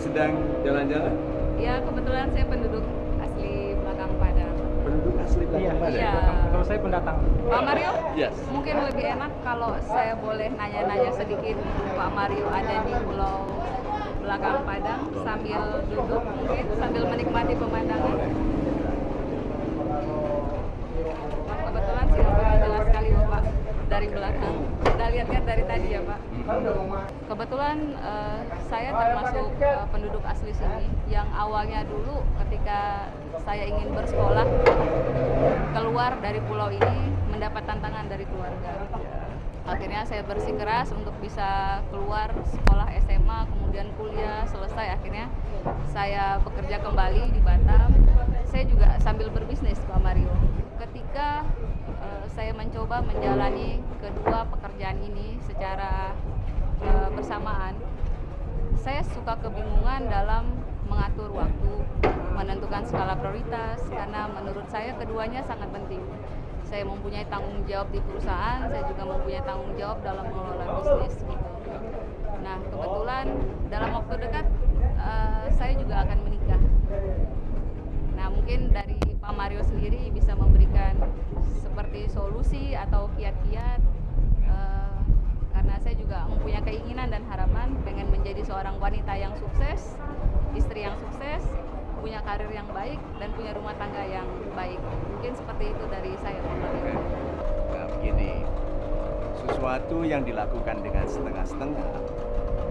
sedang jalan-jalan? Ya, kebetulan saya penduduk asli Belakang Padang. Penduduk asli Belakang Padang? Iya. Kalau saya pendatang. Pak Mario, Yes. mungkin lebih enak kalau saya boleh nanya-nanya sedikit. Pak Mario ada di Pulau Belakang Padang sambil duduk, mungkin sambil menikmati pemandangan. Kebetulan sinyalnya jelas sekali Bapak dari belakang. Kita lihat dari tadi ya Pak. Kebetulan saya termasuk penduduk asli sini yang awalnya dulu ketika saya ingin bersekolah keluar dari pulau ini mendapat tantangan dari keluarga. Akhirnya saya bersikeras untuk bisa keluar sekolah SMA, kemudian kuliah, selesai akhirnya saya bekerja kembali di Batam. Saya juga sambil berbisnis Pak Mario. Ketika saya mencoba menjalani kedua pekerjaan ini secara bersamaan, saya suka kebingungan dalam mengatur waktu, menentukan skala prioritas, karena menurut saya keduanya sangat penting. Saya mempunyai tanggung jawab di perusahaan, saya juga mempunyai tanggung jawab dalam mengelola bisnis gitu. Nah, kebetulan dalam waktu dekat saya juga akan menikah. Nah, mungkin dari Pak Mario sendiri bisa memberikan seperti solusi atau kiat-kiat, karena saya juga mempunyai keinginan dan harapan pengen menjadi seorang wanita yang sukses, istri yang sukses, punya karir yang baik, dan punya rumah tangga yang baik. Mungkin seperti itu dari saya, Pak Mario. Nah, begini, sesuatu yang dilakukan dengan setengah-setengah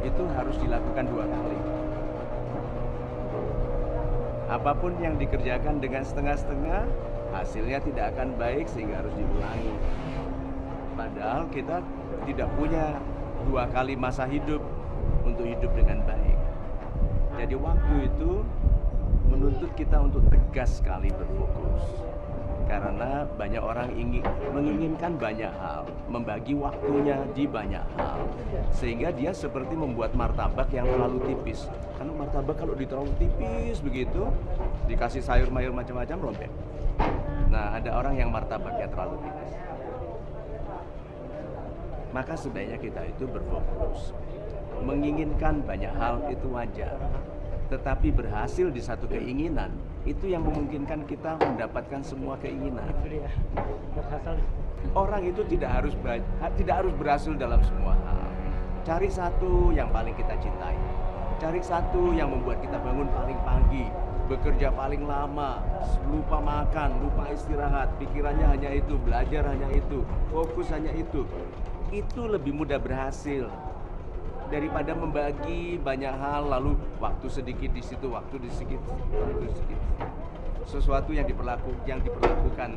itu harus dilakukan 2 kali. Apapun yang dikerjakan dengan setengah-setengah, hasilnya tidak akan baik sehingga harus diulangi. Padahal kita tidak punya 2 kali masa hidup untuk hidup dengan baik. Jadi waktu itu menuntut kita untuk tegas sekali berfokus. Karena banyak orang menginginkan banyak hal, membagi waktunya di banyak hal. Sehingga dia seperti membuat martabak yang terlalu tipis. Karena martabak kalau terlalu tipis begitu, dikasih sayur-mayur macam-macam robek. Nah, ada orang yang martabaknya terlalu tipis. Maka sebaiknya kita itu berfokus. Menginginkan banyak hal itu wajar. Tetapi berhasil di satu keinginan, itu yang memungkinkan kita mendapatkan semua keinginan. Orang itu tidak harus berhasil dalam semua hal. Cari satu yang paling kita cintai. Cari satu yang membuat kita bangun paling pagi, bekerja paling lama, lupa makan, lupa istirahat, pikirannya hanya itu, belajar hanya itu, fokus hanya itu. Itu lebih mudah berhasil daripada membagi banyak hal lalu waktu sedikit di situ, waktu sedikit. Sesuatu yang diperlakukan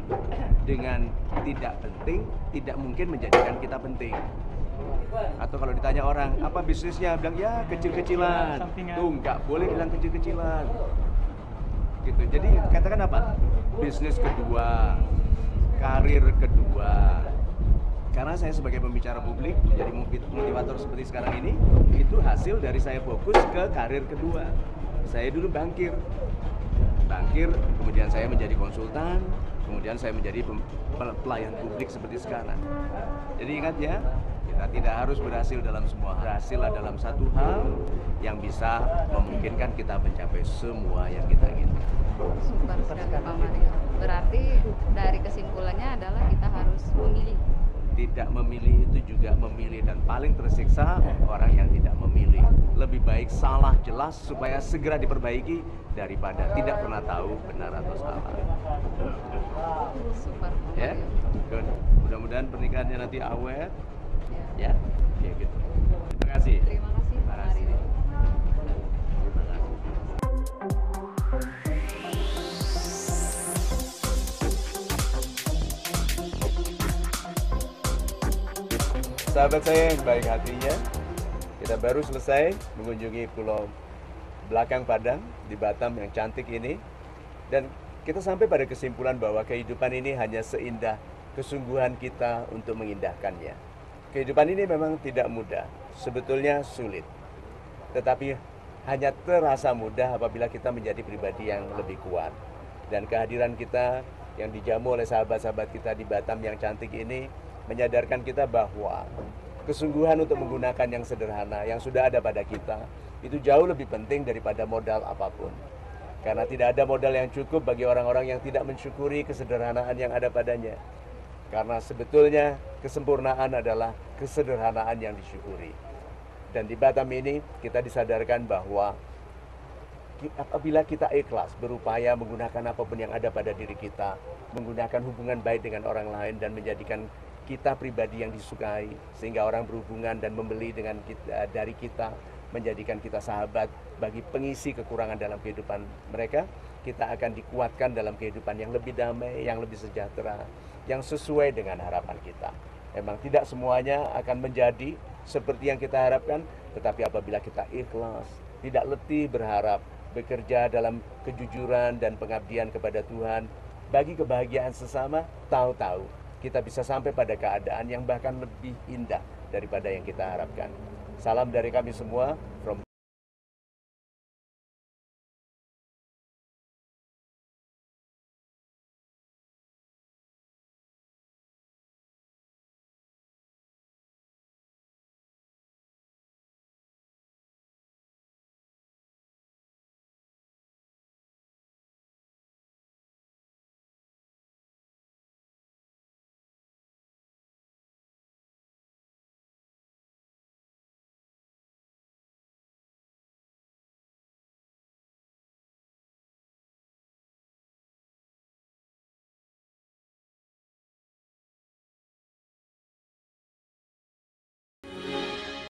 dengan tidak penting tidak mungkin menjadikan kita penting. Atau kalau ditanya orang, apa bisnisnya? Bilang ya kecil-kecilan. Tuh nggak boleh bilang kecil-kecilan. Gitu. Jadi katakan apa? Bisnis kedua, karir kedua. Karena saya sebagai pembicara publik, menjadi motivator seperti sekarang ini, itu hasil dari saya fokus ke karir kedua. Saya dulu bankir, kemudian saya menjadi konsultan, kemudian saya menjadi pelayan publik seperti sekarang. Jadi ingat ya, kita tidak harus berhasil dalam semua hal. Berhasillah dalam satu hal yang bisa memungkinkan kita mencapai semua yang kita inginkan. Super sekali Pak Mario. Berarti dari kesimpulannya adalah kita harus memilih. Tidak memilih itu juga memilih, dan paling tersiksa orang yang tidak memilih. Lebih baik salah jelas supaya segera diperbaiki daripada tidak pernah tahu benar atau salah. Super. Ya, good. Mudah-mudahan pernikahannya nanti awet. Ya, ya gitu. Terima kasih. Terima kasih Pak Mario. Terima kasih. Sahabat saya yang baik hatinya, kita baru selesai mengunjungi Pulau Belakang Padang di Batam yang cantik ini. Dan kita sampai pada kesimpulan bahwa kehidupan ini hanya seindah kesungguhan kita untuk mengindahkannya. Kehidupan ini memang tidak mudah, sebetulnya sulit. Tetapi hanya terasa mudah apabila kita menjadi pribadi yang lebih kuat. Dan kehadiran kita yang dijamu oleh sahabat-sahabat kita di Batam yang cantik ini menyadarkan kita bahwa kesungguhan untuk menggunakan yang sederhana yang sudah ada pada kita itu jauh lebih penting daripada modal apapun. Karena tidak ada modal yang cukup bagi orang-orang yang tidak mensyukuri kesederhanaan yang ada padanya. Karena sebetulnya kesempurnaan adalah kesederhanaan yang disyukuri. Dan di Batam ini kita disadarkan bahwa apabila kita ikhlas berupaya menggunakan apapun yang ada pada diri kita, menggunakan hubungan baik dengan orang lain dan menjadikan kita pribadi yang disukai, sehingga orang berhubungan dan membeli dengan kita, dari kita, menjadikan kita sahabat bagi pengisi kekurangan dalam kehidupan mereka, kita akan dikuatkan dalam kehidupan yang lebih damai, yang lebih sejahtera, yang sesuai dengan harapan kita. Memang tidak semuanya akan menjadi seperti yang kita harapkan, tetapi apabila kita ikhlas, tidak letih berharap, bekerja dalam kejujuran dan pengabdian kepada Tuhan, bagi kebahagiaan sesama, tahu-tahu kita bisa sampai pada keadaan yang bahkan lebih indah daripada yang kita harapkan. Salam dari kami semua, from